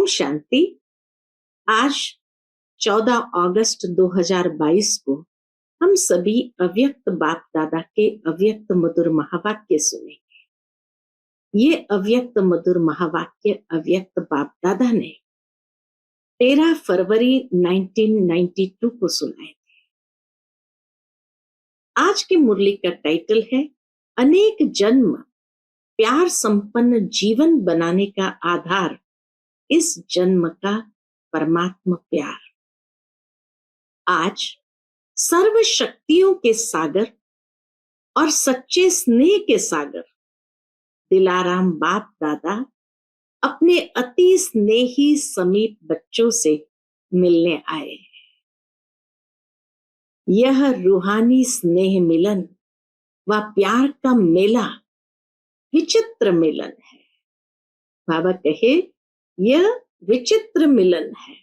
शांति। आज 14 अगस्त 2022 को हम सभी अव्यक्त बाप दादा के अव्यक्त मधुर महावाक्य सुनेंगे। ये अव्यक्त मधुर महावाक्य अव्यक्त बाप दादा ने 13 फरवरी 1992 को सुनाए थे। आज की मुरली का टाइटल है अनेक जन्म प्यार संपन्न जीवन बनाने का आधार इस जन्म का परमात्मा प्यार। आज सर्व शक्तियों के सागर और सच्चे स्नेह के सागर दिलाराम बाप दादा अपने अति स्नेही समीप बच्चों से मिलने आए। यह रूहानी स्नेह मिलन व प्यार का मेला विचित्र मिलन है। बाबा कहे यह विचित्र मिलन है।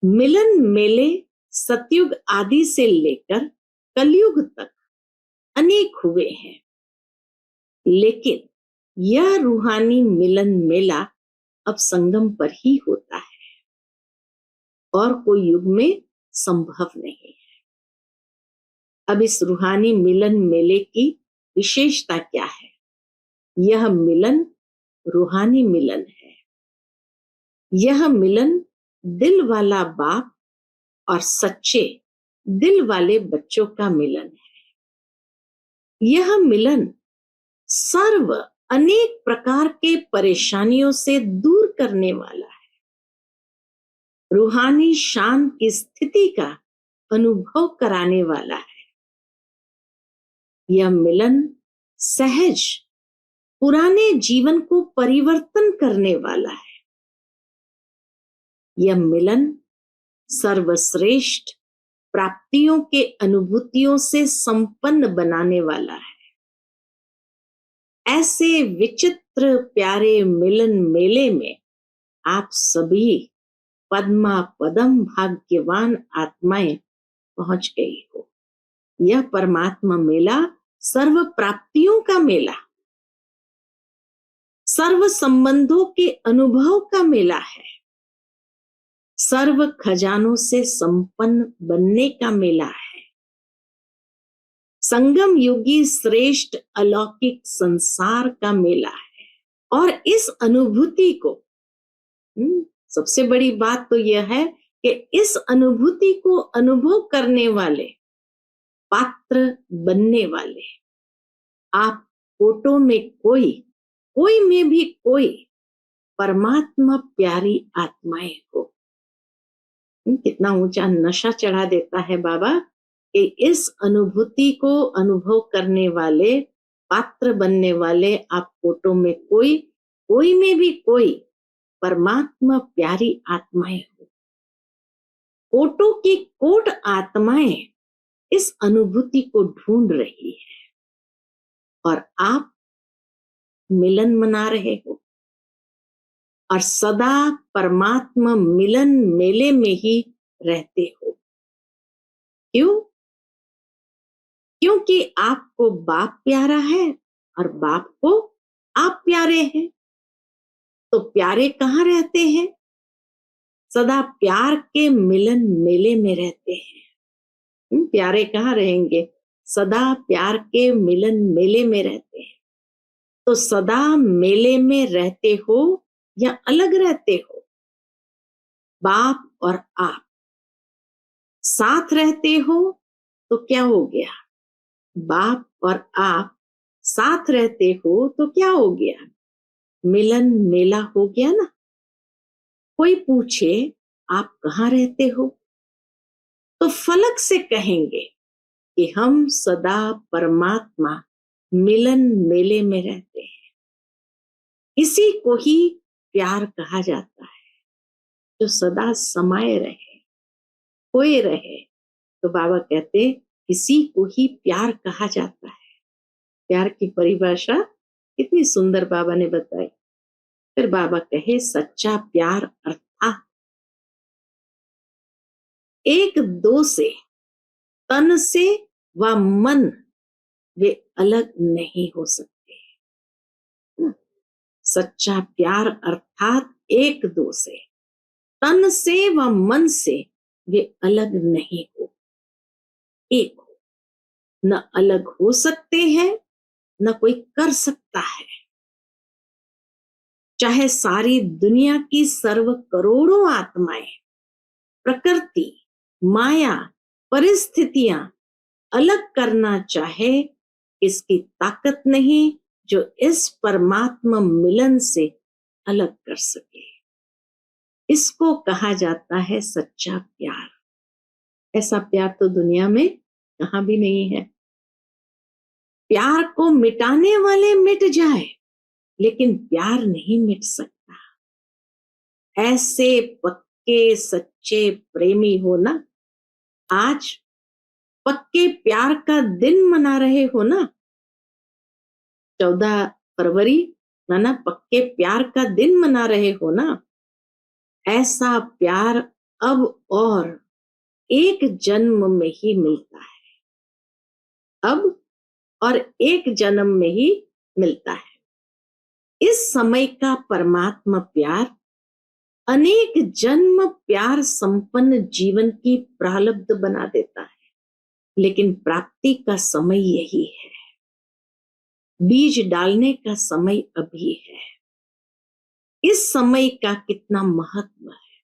मिलन मेले सतयुग आदि से लेकर कलयुग तक अनेक हुए हैं, लेकिन यह रूहानी मिलन मेला अब संगम पर ही होता है और कोई युग में संभव नहीं है। अब इस रूहानी मिलन मेले की विशेषता क्या है? यह मिलन रूहानी मिलन है। यह मिलन दिल वाला बाप और सच्चे दिल वाले बच्चों का मिलन है। यह मिलन सर्व अनेक प्रकार के परेशानियों से दूर करने वाला है। रूहानी शान की स्थिति का अनुभव कराने वाला है। यह मिलन सहज पुराने जीवन को परिवर्तन करने वाला है। यह मिलन सर्वश्रेष्ठ प्राप्तियों के अनुभूतियों से संपन्न बनाने वाला है। ऐसे विचित्र प्यारे मिलन मेले में आप सभी पद्मा पदम भाग्यवान आत्माएं पहुंच गई हो। यह परमात्मा मेला सर्व प्राप्तियों का मेला, सर्व संबंधों के अनुभव का मेला है, सर्व खजानों से संपन्न बनने का मेला है, संगम युगी श्रेष्ठ अलौकिक संसार का मेला है। और इस अनुभूति को सबसे बड़ी बात तो यह है कि इस अनुभूति को अनुभव करने वाले, पात्र बनने वाले आप फोटो में कोई में भी कोई परमात्मा प्यारी आत्माएं हो। कितना ऊंचा नशा चढ़ा देता है बाबा कि इस अनुभूति को अनुभव करने वाले, पात्र बनने वाले आप फोटो में कोई में भी कोई परमात्मा प्यारी आत्माएं हो। कोटों की कोट आत्माएं इस अनुभूति को ढूंढ रही है और आप मिलन मना रहे हो और सदा परमात्मा मिलन मेले में ही रहते हो। क्यों? क्योंकि आपको बाप प्यारा है और बाप को आप प्यारे हैं। तो प्यारे कहाँ रहते हैं? सदा प्यार के मिलन मेले में रहते हैं। प्यारे कहाँ रहेंगे? सदा प्यार के मिलन मेले में रहते हैं। तो सदा मेले में रहते हो या अलग रहते हो? बाप और आप साथ रहते हो तो क्या हो गया? बाप और आप साथ रहते हो तो क्या हो गया? मिलन मेला हो गया ना। कोई पूछे आप कहाँ रहते हो तो फलक से कहेंगे कि हम सदा परमात्मा मिलन मेले में रहते हैं। इसी को ही प्यार कहा जाता है, जो सदा समाये रहे, खोए रहे। तो बाबा कहते इसी को ही प्यार कहा जाता है। प्यार की परिभाषा कितनी सुंदर बाबा ने बताई। फिर बाबा कहे सच्चा प्यार अर्थात एक दो से, तन से व मन वे अलग नहीं हो सकते। सच्चा प्यार अर्थात एक दो से, तन से व मन से वे अलग नहीं हो, एक हो। न अलग हो सकते हैं, न कोई कर सकता है। चाहे सारी दुनिया की सर्व करोड़ों आत्माएं, प्रकृति, माया, परिस्थितियां अलग करना चाहे, इसकी ताकत नहीं जो इस परमात्मा मिलन से अलग कर सके। इसको कहा जाता है सच्चा प्यार। ऐसा प्यार तो दुनिया में कहीं भी नहीं है। प्यार को मिटाने वाले मिट जाए, लेकिन प्यार नहीं मिट सकता। ऐसे पक्के सच्चे प्रेमी हो ना, आज पक्के प्यार का दिन मना रहे हो ना, 14 फरवरी ना पक्के प्यार का दिन मना रहे हो ना। ऐसा प्यार अब और एक जन्म में ही मिलता है, अब और एक जन्म में ही मिलता है। इस समय का परमात्मा प्यार अनेक जन्म प्यार संपन्न जीवन की प्रारब्ध बना देता है, लेकिन प्राप्ति का समय यही है। बीज डालने का समय अभी है। इस समय का कितना महत्व है।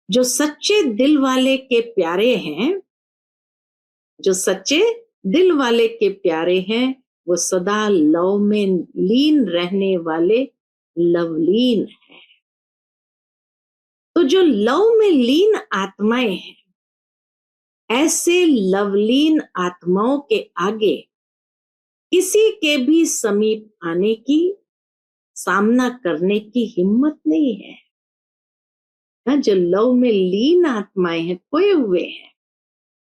जो सच्चे दिल वाले के प्यारे हैं, जो सच्चे दिल वाले के प्यारे हैं, वो सदा लव में लीन रहने वाले लवलीन है। तो जो लव में लीन आत्माएं हैं, ऐसे लवलीन आत्माओं के आगे किसी के भी समीप आने की, सामना करने की हिम्मत नहीं है। जो लव में लीन आत्माएं हैं, खोए हुए हैं,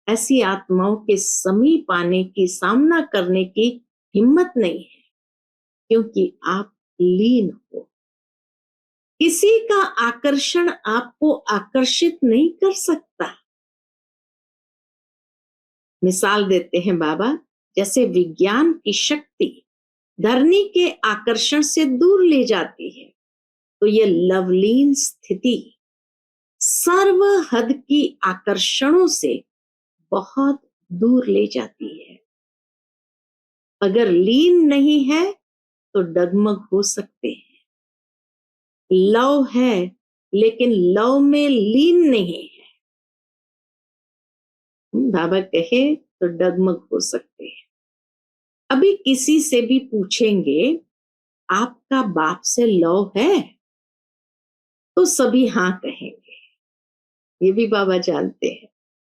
ऐसी आत्माओं के समीप आने की, सामना करने की हिम्मत नहीं है, क्योंकि आप लीन हो। किसी का आकर्षण आपको आकर्षित नहीं कर सकता। मिसाल देते हैं बाबा, जैसे विज्ञान की शक्ति धरनी के आकर्षण से दूर ले जाती है, तो ये लवलीन स्थिति सर्व हद की आकर्षणों से बहुत दूर ले जाती है। अगर लीन नहीं है तो डगमग हो सकते हैं। लव है लेकिन लव में लीन नहीं है, बाबा कहे तो डगमग हो सकते हैं। अभी किसी से भी पूछेंगे आपका बाप से लव है, तो सभी हाँ कहेंगे। ये भी बाबा जानते हैं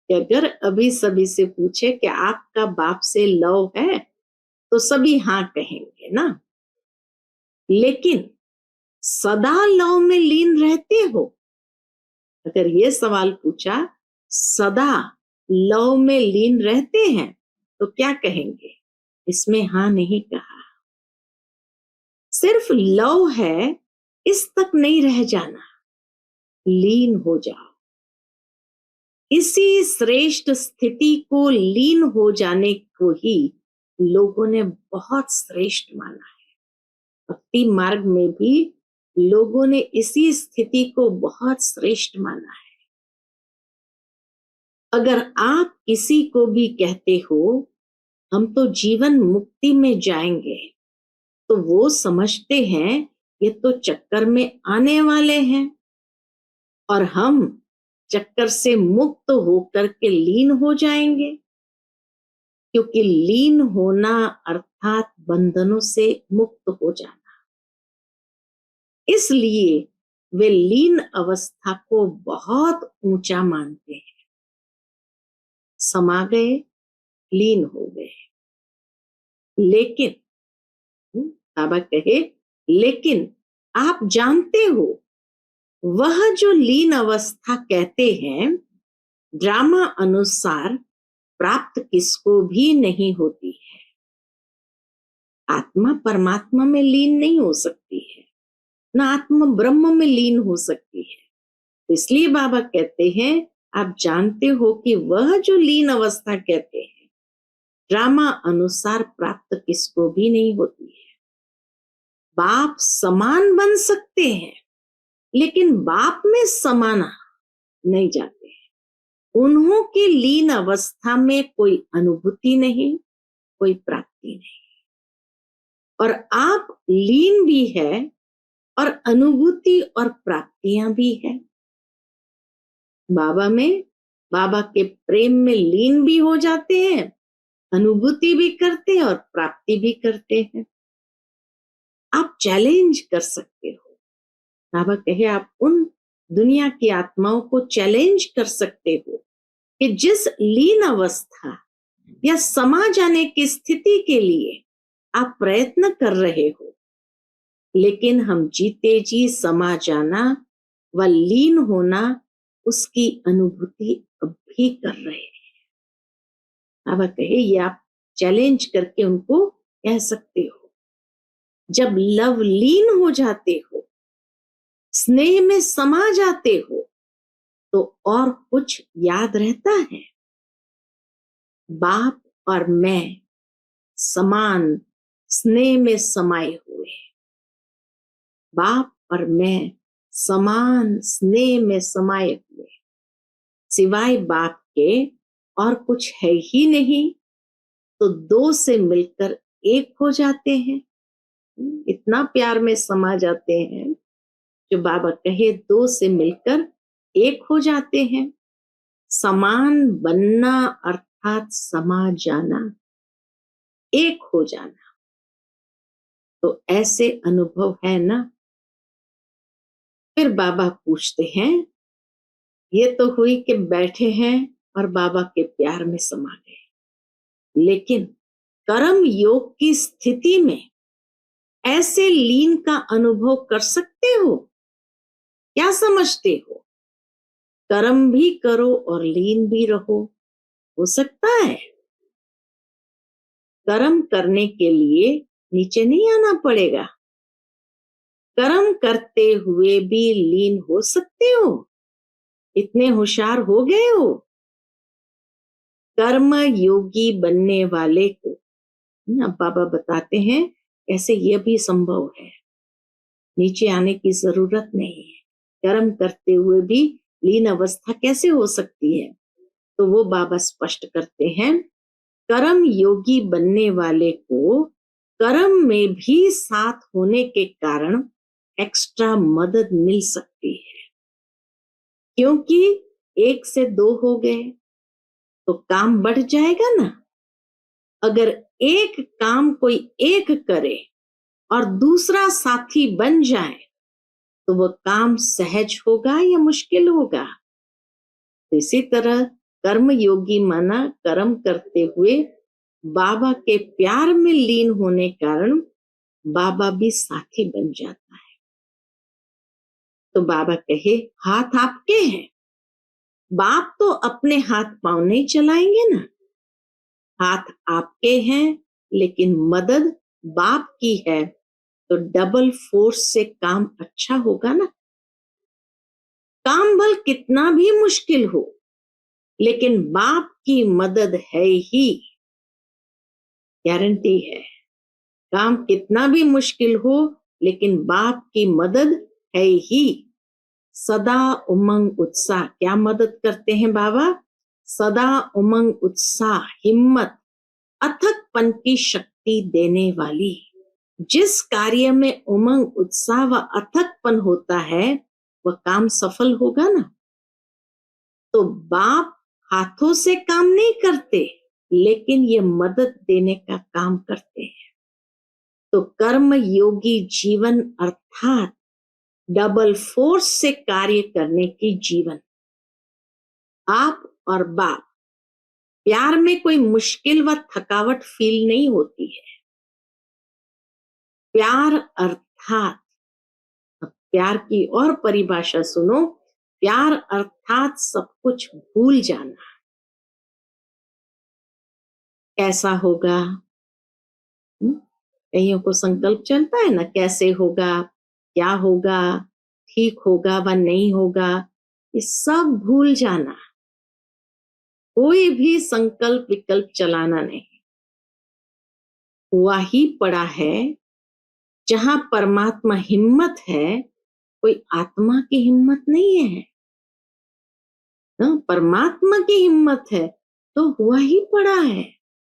कि अगर अभी सभी से पूछे कि आपका बाप से लव है, तो सभी हाँ कहेंगे ना। लेकिन सदा लव में लीन रहते हो, अगर ये सवाल पूछा सदा लव में लीन रहते हैं, तो क्या कहेंगे? इसमें हाँ नहीं कहा। सिर्फ लव है इस तक नहीं रह जाना, लीन हो जाओ। इसी श्रेष्ठ स्थिति को, लीन हो जाने को ही लोगों ने बहुत श्रेष्ठ माना है। भक्ति मार्ग में भी लोगों ने इसी स्थिति को बहुत श्रेष्ठ माना है। अगर आप किसी को भी कहते हो हम तो जीवन मुक्ति में जाएंगे, तो वो समझते हैं ये तो चक्कर में आने वाले हैं, और हम चक्कर से मुक्त होकर के लीन हो जाएंगे। क्योंकि लीन होना अर्थात बंधनों से मुक्त हो जाना। इसलिए वे लीन अवस्था को बहुत ऊंचा मानते हैं। समा गए, लीन हो गए। लेकिन बाबा कहे, लेकिन आप जानते हो वह जो लीन अवस्था कहते हैं, ड्रामा अनुसार प्राप्त किसको भी नहीं होती है। आत्मा परमात्मा में लीन नहीं हो सकती है, ना आत्मा ब्रह्म में लीन हो सकती है। तो इसलिए बाबा कहते हैं आप जानते हो कि वह जो लीन अवस्था कहते हैं, ड्रामा अनुसार प्राप्त किसको भी नहीं होती है। बाप समान बन सकते हैं, लेकिन बाप में समाना नहीं जाते हैं। उन्हों की लीन अवस्था में कोई अनुभूति नहीं, कोई प्राप्ति नहीं। और आप लीन भी है और अनुभूति और प्राप्तियां भी है। बाबा में, बाबा के प्रेम में लीन भी हो जाते हैं, अनुभूति भी करते हैं और प्राप्ति भी करते हैं। आप चैलेंज कर सकते हो। बाबा कहे आप उन दुनिया की आत्माओं को चैलेंज कर सकते हो कि जिस लीन अवस्था या समा जाने की स्थिति के लिए आप प्रयत्न कर रहे हो, लेकिन हम जीते जी समा जाना व लीन होना उसकी अनुभूति अब भी कर रहे हैं। बाबा कहे ये आप चैलेंज करके उनको कह सकते हो। जब लवलीन हो जाते हो, स्नेह में समा जाते हो, तो और कुछ याद रहता है? बाप और मैं समान स्नेह में समाये हुए, बाप और मैं समान स्नेह में समाये हुए, सिवाय बाप के और कुछ है ही नहीं, तो दो से मिलकर एक हो जाते हैं। इतना प्यार में समा जाते हैं जो बाबा कहे दो से मिलकर एक हो जाते हैं। समान बनना अर्थात समा जाना, एक हो जाना। तो ऐसे अनुभव है ना। फिर बाबा पूछते हैं, ये तो हुई कि बैठे हैं और बाबा के प्यार में समा गए, लेकिन कर्म योग की स्थिति में ऐसे लीन का अनुभव कर सकते हो? क्या समझते हो? कर्म भी करो और लीन भी रहो, हो सकता है? कर्म करने के लिए नीचे नहीं आना पड़ेगा। कर्म करते हुए भी लीन हो सकते हो। इतने होशियार हो गए हो। कर्म योगी बनने वाले को ना बाबा बताते हैं कैसे यह भी संभव है। नीचे आने की जरूरत नहीं है। कर्म करते हुए भी लीन अवस्था कैसे हो सकती है? तो वो बाबा स्पष्ट करते हैं, कर्म योगी बनने वाले को कर्म में भी साथ होने के कारण एक्स्ट्रा मदद मिल सकती है, क्योंकि एक से दो हो गए तो काम बढ़ जाएगा ना। अगर एक काम कोई एक करे और दूसरा साथी बन जाए तो वो काम सहज होगा या मुश्किल होगा? इसी तरह कर्म योगी माना कर्म करते हुए बाबा के प्यार में लीन होने कारण बाबा भी साथी बन जाता है। तो बाबा कहे हाथ आपके हैं, बाप तो अपने हाथ पांव नहीं चलाएंगे ना। हाथ आपके हैं लेकिन मदद बाप की है, तो डबल फोर्स से काम अच्छा होगा ना। काम भल कितना भी मुश्किल हो, लेकिन बाप की मदद है ही, गारंटी है। काम कितना भी मुश्किल हो, लेकिन बाप की मदद है ही। सदा उमंग उत्साह, क्या मदद करते हैं बाबा? सदा उमंग उत्साह, हिम्मत, अथकपन की शक्ति देने वाली। जिस कार्य में उमंग उत्साह व अथकपन होता है वह काम सफल होगा ना। तो बाप हाथों से काम नहीं करते, लेकिन ये मदद देने का काम करते हैं। तो कर्म योगी जीवन अर्थात डबल फोर्स से कार्य करने की जीवन। आप और बाप प्यार में कोई मुश्किल व थकावट फील नहीं होती है। प्यार अर्थात, प्यार की और परिभाषा सुनो, प्यार अर्थात सब कुछ भूल जाना। कैसा होगा? कईयों को संकल्प चलता है ना, कैसे होगा, क्या होगा, ठीक होगा व नहीं होगा, ये सब भूल जाना। कोई भी संकल्प विकल्प चलाना नहीं। हुआ ही पड़ा है, जहां परमात्मा हिम्मत है, कोई आत्मा की हिम्मत नहीं है। परमात्मा की हिम्मत है तो हुआ ही पड़ा है,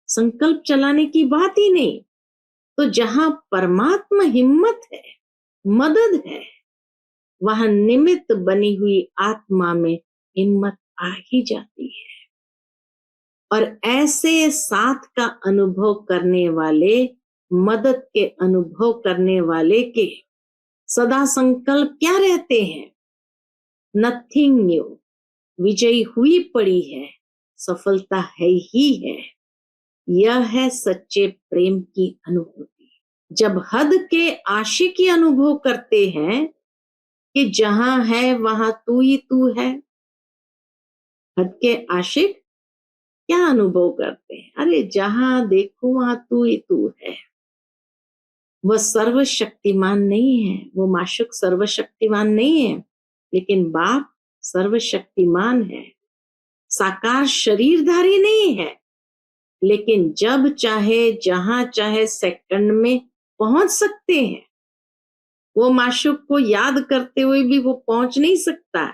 संकल्प चलाने की बात ही नहीं। तो जहां परमात्मा हिम्मत है, मदद है, वहां निमित्त बनी हुई आत्मा में हिम्मत आ ही जाती है। और ऐसे साथ का अनुभव करने वाले, मदद के अनुभव करने वाले के सदा संकल्प क्या रहते हैं? नथिंग न्यू, विजयी हुई पड़ी है, सफलता है ही है। यह है सच्चे प्रेम की अनुभूति। जब हद के आशिकी अनुभव करते हैं कि जहां है वहां तू ही तू है, हद के आशिक क्या अनुभव करते हैं? अरे जहां देखो वहां तू ही तू है। वह सर्वशक्तिमान नहीं है, वो माशुक सर्वशक्तिमान नहीं है, लेकिन बाप सर्वशक्तिमान है। साकार शरीरधारी नहीं है, लेकिन जब चाहे जहां चाहे सेकंड में पहुंच सकते हैं। वो माशुक को याद करते हुए भी वो पहुंच नहीं सकता,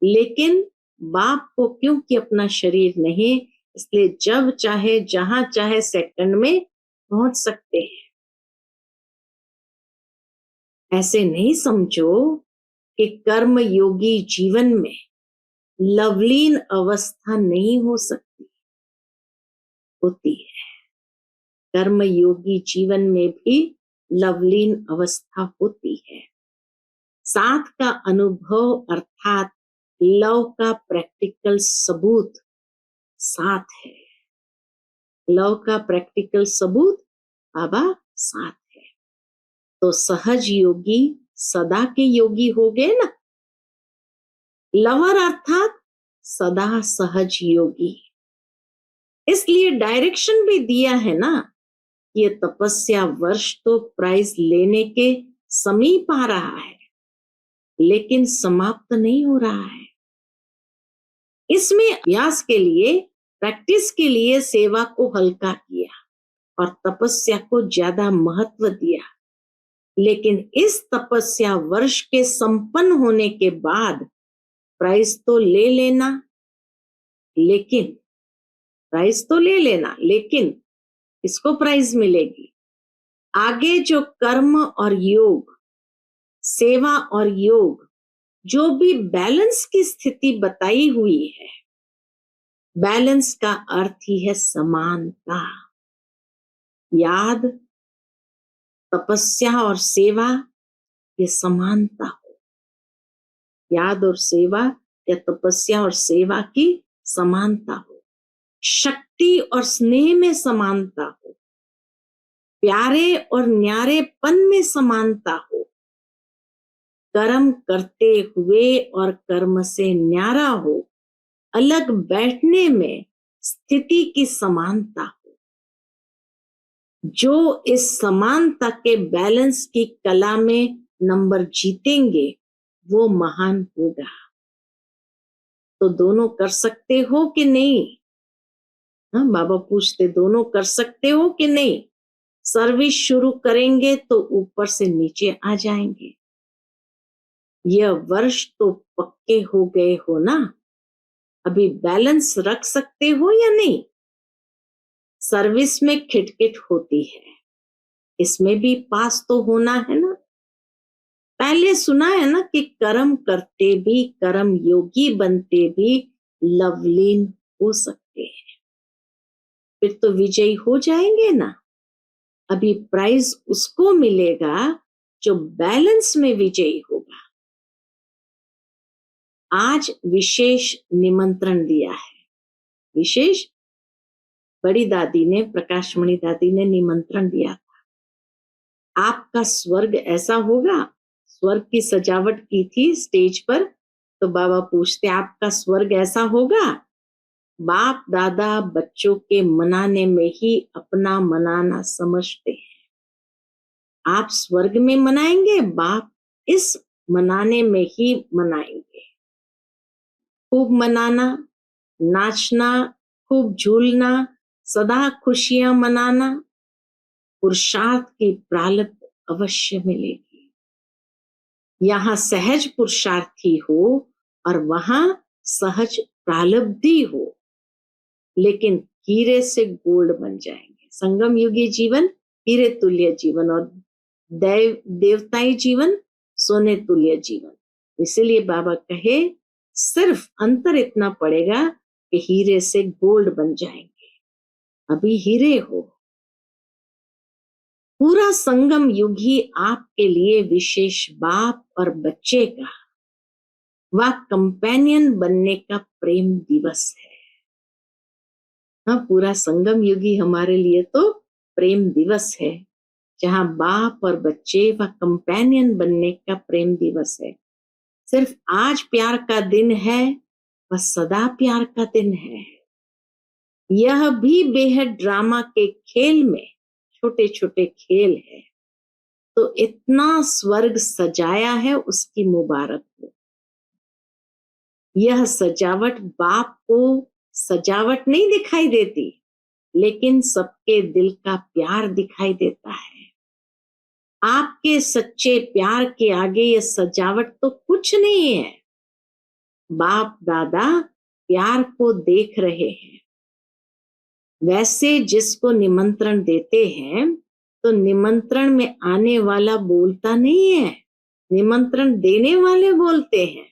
लेकिन बाप को क्योंकि अपना शरीर नहीं, इसलिए जब चाहे जहां चाहे सेकंड में पहुंच सकते हैं। ऐसे नहीं समझो कि कर्म योगी जीवन में लवलीन अवस्था नहीं हो सकती, होती है। कर्म योगी जीवन में भी लवलीन अवस्था होती है। साथ का अनुभव अर्थात लव का प्रैक्टिकल सबूत साथ है। लव का प्रैक्टिकल सबूत बाबा साथ है। तो सहज योगी सदा के योगी हो गए ना। लवर अर्थात सदा सहज योगी। इसलिए डायरेक्शन भी दिया है ना, ये तपस्या वर्ष तो प्राइज लेने के समीप आ रहा है, लेकिन समाप्त नहीं हो रहा है। इसमें अभ्यास के लिए, प्रैक्टिस के लिए सेवा को हल्का किया और तपस्या को ज्यादा महत्व दिया। लेकिन इस तपस्या वर्ष के संपन्न होने के बाद प्राइज तो ले लेना, लेकिन प्राइज तो ले लेना, लेकिन किसको प्राइज मिलेगी? आगे जो कर्म और योग, सेवा और योग, जो भी बैलेंस की स्थिति बताई हुई है, बैलेंस का अर्थ ही है समानता। याद, तपस्या और सेवा, ये समानता हो। याद और सेवा या तपस्या और सेवा की समानता हो। शक्ति और स्नेह में समानता हो। प्यारे और न्यारेपन में समानता हो। कर्म करते हुए और कर्म से न्यारा हो। अलग बैठने में स्थिति की समानता हो। जो इस समानता के बैलेंस की कला में नंबर जीतेंगे वो महान होगा। तो दोनों कर सकते हो कि नहीं? हाँ, बाबा पूछते दोनों कर सकते हो कि नहीं? सर्विस शुरू करेंगे तो ऊपर से नीचे आ जाएंगे। यह वर्ष तो पक्के हो गए हो ना, अभी बैलेंस रख सकते हो या नहीं? सर्विस में खिटखिट होती है, इसमें भी पास तो होना है ना। पहले सुना है ना कि कर्म करते भी, कर्म योगी बनते भी लवलीन हो सकते हैं, फिर तो विजयी हो जाएंगे ना। अभी प्राइज उसको मिलेगा जो बैलेंस में विजयी होगा। आज विशेष निमंत्रण दिया है। विशेष बड़ी दादी ने, प्रकाशमणि दादी ने निमंत्रण दिया था। आपका स्वर्ग ऐसा होगा। स्वर्ग की सजावट की थी स्टेज पर, तो बाबा पूछते आपका स्वर्ग ऐसा होगा? बाप दादा बच्चों के मनाने में ही अपना मनाना समझते हैं। आप स्वर्ग में मनाएंगे, बाप इस मनाने में ही मनाएंगे। खूब मनाना, नाचना, खूब झूलना, सदा खुशियां मनाना, पुरुषार्थ की प्रारब्ध अवश्य मिलेगी। यहाँ सहज पुरुषार्थी हो और वहां सहज प्रालब्धि हो, लेकिन हीरे से गोल्ड बन जाएंगे। संगम युगी जीवन हीरे तुल्य जीवन और देवताई जीवन सोने तुल्य जीवन। इसीलिए बाबा कहे सिर्फ अंतर इतना पड़ेगा कि हीरे से गोल्ड बन जाएंगे, अभी हीरे हो। पूरा संगम युग ही आपके लिए विशेष बाप और बच्चे का व कंपेनियन बनने का प्रेम दिवस है। हाँ, पूरा संगम युग ही हमारे लिए तो प्रेम दिवस है, जहां बाप और बच्चे व कंपेनियन बनने का प्रेम दिवस है। सिर्फ आज प्यार का दिन है, वह सदा प्यार का दिन है। यह भी बेहद ड्रामा के खेल में छोटे छोटे खेल है, तो इतना स्वर्ग सजाया है उसकी मुबारक हो। यह सजावट बाप को सजावट नहीं दिखाई देती, लेकिन सबके दिल का प्यार दिखाई देता है। आपके सच्चे प्यार के आगे यह सजावट तो कुछ नहीं है। बाप दादा प्यार को देख रहे हैं। वैसे जिसको निमंत्रण देते हैं तो निमंत्रण में आने वाला बोलता नहीं है, निमंत्रण देने वाले बोलते हैं।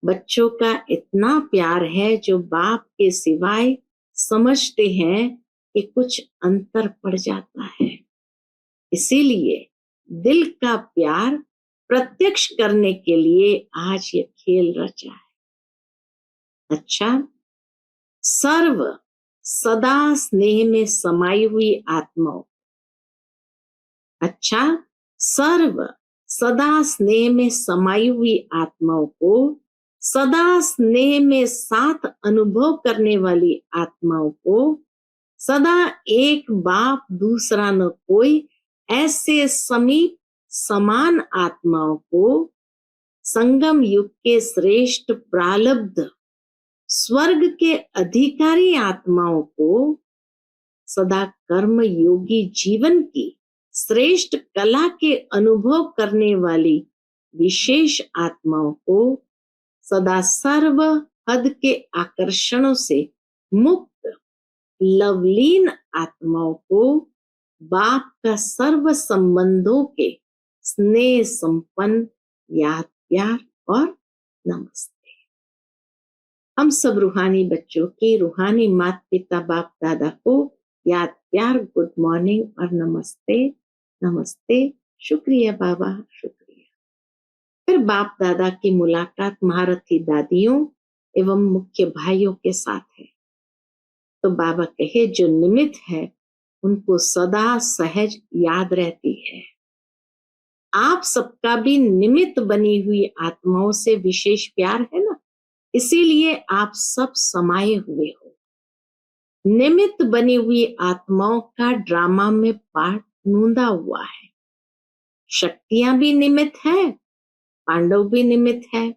बच्चों का इतना प्यार है जो बाप के सिवाय समझते हैं कि कुछ अंतर पड़ जाता है। इसीलिए दिल का प्यार प्रत्यक्ष करने के लिए आज ये खेल रचा है। अच्छा, सर्व सदा स्नेह में समाई हुई आत्माओं, अच्छा सर्व सदा स्नेह में समाई हुई आत्माओं को, सदा स्नेह में साथ अनुभव करने वाली आत्माओं को, सदा एक बाप दूसरा न कोई ऐसे समीप समान आत्माओं को, संगम युग के श्रेष्ठ प्रालब्ध स्वर्ग के अधिकारी आत्माओं को, सदा कर्म योगी जीवन की श्रेष्ठ कला के अनुभव करने वाली विशेष आत्माओं को, सदा सर्व हद के आकर्षणों से मुक्त लवलीन आत्माओं को, बाप का सर्व संबंधों के स्नेह संपन्न याद प्यार और नमस्ते। हम सब रूहानी बच्चों की रूहानी माता पिता बाप दादा को याद प्यार गुड मॉर्निंग और नमस्ते नमस्ते। शुक्रिया बाबा, शुक्रिया। फिर बाप दादा की मुलाकात महारथी दादियों एवं मुख्य भाइयों के साथ है। तो बाबा कहे जो निमित्त है उनको सदा सहज याद रहती है। आप सबका भी निमित्त बनी हुई आत्माओं से विशेष प्यार है ना, इसीलिए आप सब समाये हुए हो। निमित्त बनी हुई आत्माओं का ड्रामा में पार्ट नूंदा हुआ है। शक्तियां भी निमित्त है, पांडव भी निमित्त है।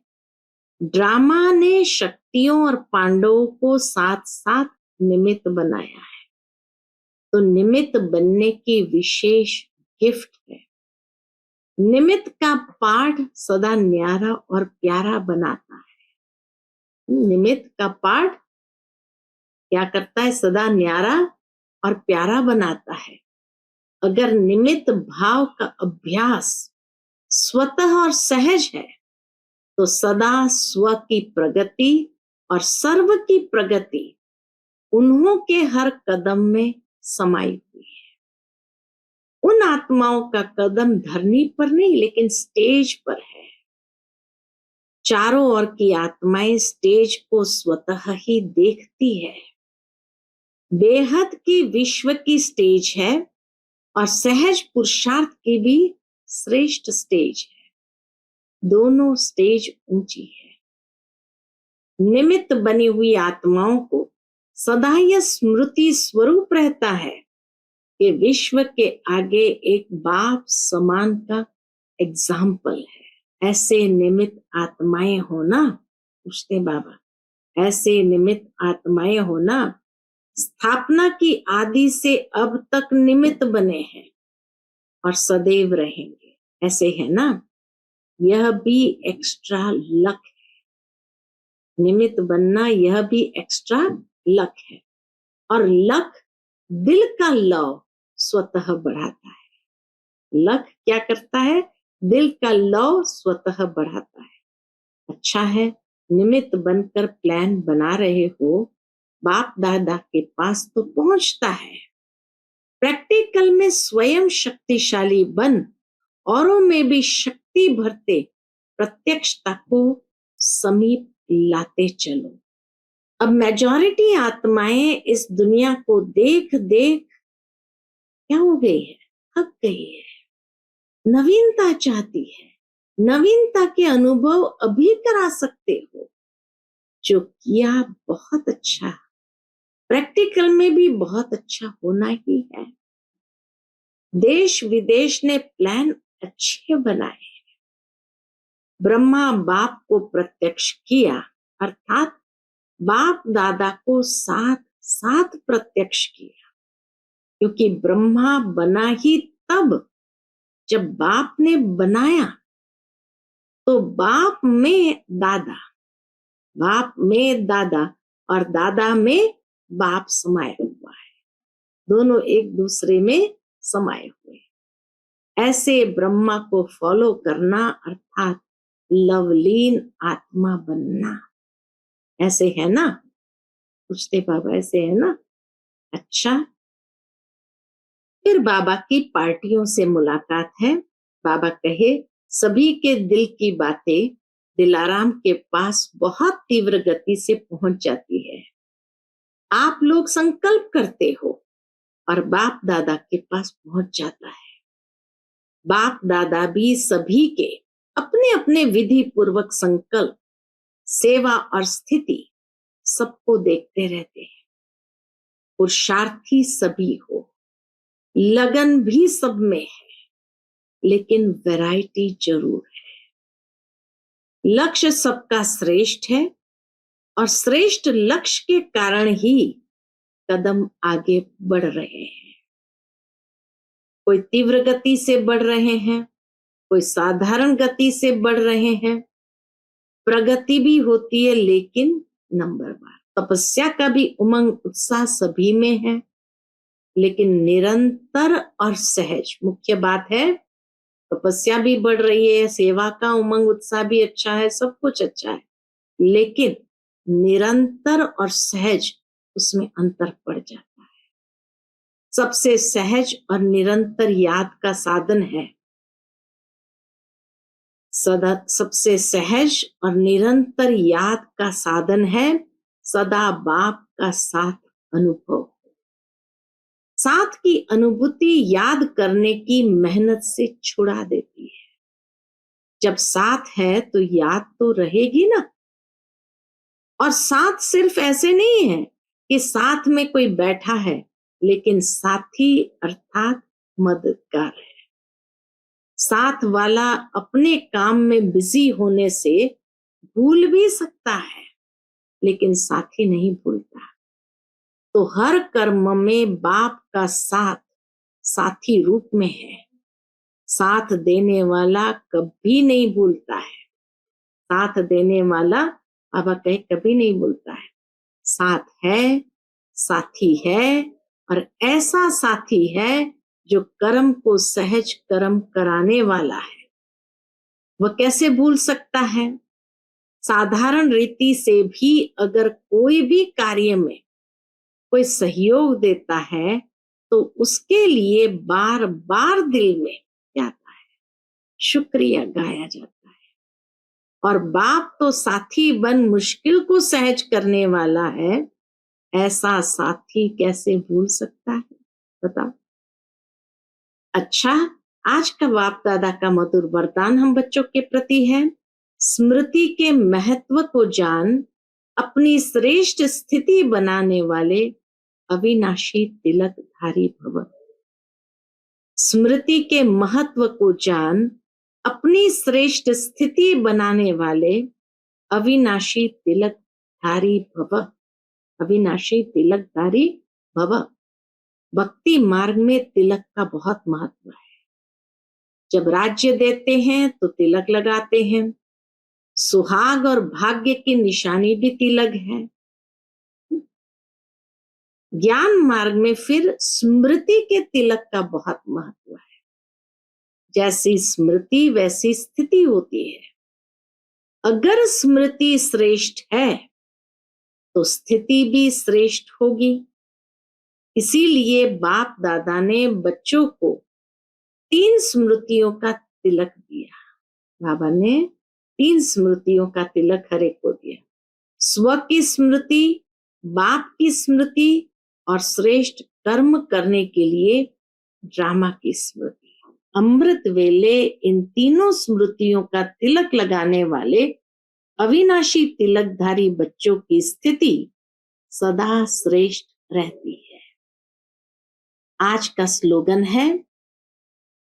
ड्रामा ने शक्तियों और पांडवों को साथ साथ निमित्त बनाया है, तो निमित्त बनने की विशेष गिफ्ट है। निमित्त का पाठ सदा न्यारा और प्यारा बनाता है। निमित्त का पाठ क्या करता है? सदा न्यारा और प्यारा बनाता है। अगर निमित्त भाव का अभ्यास स्वतः और सहज है तो सदा स्व की प्रगति और सर्व की प्रगति उन्हों के हर कदम में समाई हुई है। उन आत्माओं का कदम धरनी पर नहीं लेकिन स्टेज पर है। चारों ओर की आत्माएं स्टेज को स्वतः ही देखती है। बेहद की विश्व की स्टेज है और सहज पुरुषार्थ की भी श्रेष्ठ स्टेज है। दोनों स्टेज ऊंची है। निमित्त बनी हुई आत्माओं को सदा यह स्मृति स्वरूप रहता है कि विश्व के आगे एक बाप समान का एग्जाम्पल है। ऐसे निमित्त आत्माएं होना, पूछते बाबा, ऐसे निमित्त आत्माएं होना स्थापना की आदि से अब तक निमित्त बने हैं। और सदैव रहेंगे, ऐसे है ना। यह भी एक्स्ट्रा लक है, निमित्त बनना यह भी एक्स्ट्रा लक है। और लक दिल का लव स्वतः बढ़ाता है। लक क्या करता है? दिल का लव स्वतः बढ़ाता है। अच्छा है, निमित्त बनकर प्लान बना रहे हो, बाप दादा के पास तो पहुंचता है। प्रैक्टिकल में स्वयं शक्तिशाली बन औरों में भी शक्ति भरते प्रत्यक्षता को समीप लाते चलो। अब मेजॉरिटी आत्माएं इस दुनिया को देख देख क्या हो गई है? थक गई है, नवीनता चाहती है। नवीनता के अनुभव अभी करा सकते हो, जो किया बहुत अच्छा, प्रैक्टिकल में भी बहुत अच्छा होना ही है। देश विदेश ने प्लान अच्छे बनाए। ब्रह्मा बाप को प्रत्यक्ष किया, अर्थात बाप दादा को साथ साथ प्रत्यक्ष किया, क्योंकि ब्रह्मा बना ही तब जब बाप ने बनाया। तो बाप में दादा और दादा में बाप समाया हुआ है, दोनों एक दूसरे में समाये हुए। ऐसे ब्रह्मा को फॉलो करना अर्थात लवलीन आत्मा बनना, ऐसे है ना? पूछते बाबा ऐसे है ना? अच्छा, फिर बाबा की पार्टियों से मुलाकात है। बाबा कहे, सभी के दिल की बातें दिलाराम के पास बहुत तीव्र गति से पहुंच जाती है। आप लोग संकल्प करते हो और बाप दादा के पास पहुंच जाता है। बाप दादा भी सभी के अपने अपने विधि पूर्वक संकल्प, सेवा और स्थिति सबको देखते रहते हैं। पुरुषार्थी सभी हो, लगन भी सब में है, लेकिन वैरायटी जरूर है। लक्ष्य सबका श्रेष्ठ है और श्रेष्ठ लक्ष्य के कारण ही कदम आगे बढ़ रहे हैं। कोई तीव्र गति से बढ़ रहे हैं, कोई साधारण गति से बढ़ रहे हैं। प्रगति भी होती है, लेकिन नंबरवार। तपस्या का भी उमंग उत्साह सभी में है, लेकिन निरंतर और सहज। मुख्य बात है, तपस्या भी बढ़ रही है, सेवा का उमंग उत्साह भी अच्छा है, सब कुछ अच्छा है, लेकिन निरंतर और सहज, उसमें अंतर पड़ जाता है। सबसे सहज और निरंतर याद का साधन है, सदा सबसे सहज और निरंतर याद का साधन है सदा बाप का साथ अनुभव। साथ की अनुभूति याद करने की मेहनत से छुड़ा देती है। जब साथ है तो याद तो रहेगी ना। और साथ सिर्फ ऐसे नहीं है कि साथ में कोई बैठा है, लेकिन साथी अर्थात मददगार है। साथ वाला अपने काम में बिजी होने से भूल भी सकता है, लेकिन साथी नहीं भूलता। तो हर कर्म में बाप का साथ साथी रूप में है। साथ देने वाला कभी नहीं भूलता है। साथ देने वाला बाबा कहे कभी नहीं भूलता है। साथ है, साथी है, और ऐसा साथी है जो कर्म को सहज कर्म कराने वाला है। वह कैसे भूल सकता है? साधारण रीति से भी अगर कोई भी कार्य में कोई सहयोग देता है, तो उसके लिए बार बार दिल में जाता है, शुक्रिया गाया जाता है। और बाप तो साथी बन मुश्किल को सहज करने वाला है, ऐसा साथी कैसे भूल सकता है? बताओ। अच्छा, आज का बाप दादा का मधुर वरदान हम बच्चों के प्रति है, स्मृति के महत्व को जान अपनी श्रेष्ठ स्थिति बनाने वाले अविनाशी तिलकधारी भव। स्मृति के महत्व को जान अपनी श्रेष्ठ स्थिति बनाने वाले अविनाशी तिलकधारी भव। अविनाशी तिलकधारी भव। भक्ति मार्ग में तिलक का बहुत महत्व है। जब राज्य देते हैं तो तिलक लगाते हैं। सुहाग और भाग्य की निशानी भी तिलक है। ज्ञान मार्ग में फिर स्मृति के तिलक का बहुत महत्व है। जैसी स्मृति वैसी स्थिति होती है। अगर स्मृति श्रेष्ठ है तो स्थिति भी श्रेष्ठ होगी। इसीलिए बाप दादा ने बच्चों को 3 स्मृतियों का तिलक दिया। बाबा ने 3 स्मृतियों का तिलक हर एक को दिया। स्व की स्मृति, बाप की स्मृति और श्रेष्ठ कर्म करने के लिए ड्रामा की स्मृति। अमृत वेले इन तीनों स्मृतियों का तिलक लगाने वाले अविनाशी तिलकधारी बच्चों की स्थिति सदा श्रेष्ठ रहती है। आज का स्लोगन है,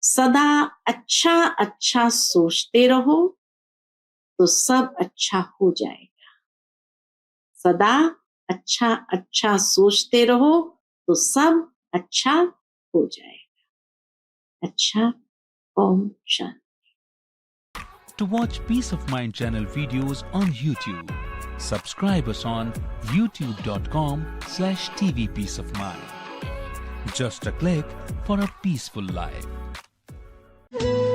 सदा अच्छा अच्छा सोचते रहो तो सब अच्छा हो जाएगा। सदा अच्छा अच्छा सोचते रहो तो सब अच्छा हो जाएगा। अच्छा, Om Shanti. To watch Peace of Mind channel videos on YouTube, subscribe us on youtube.com/tvpeaceofmind. Just a click for a peaceful life.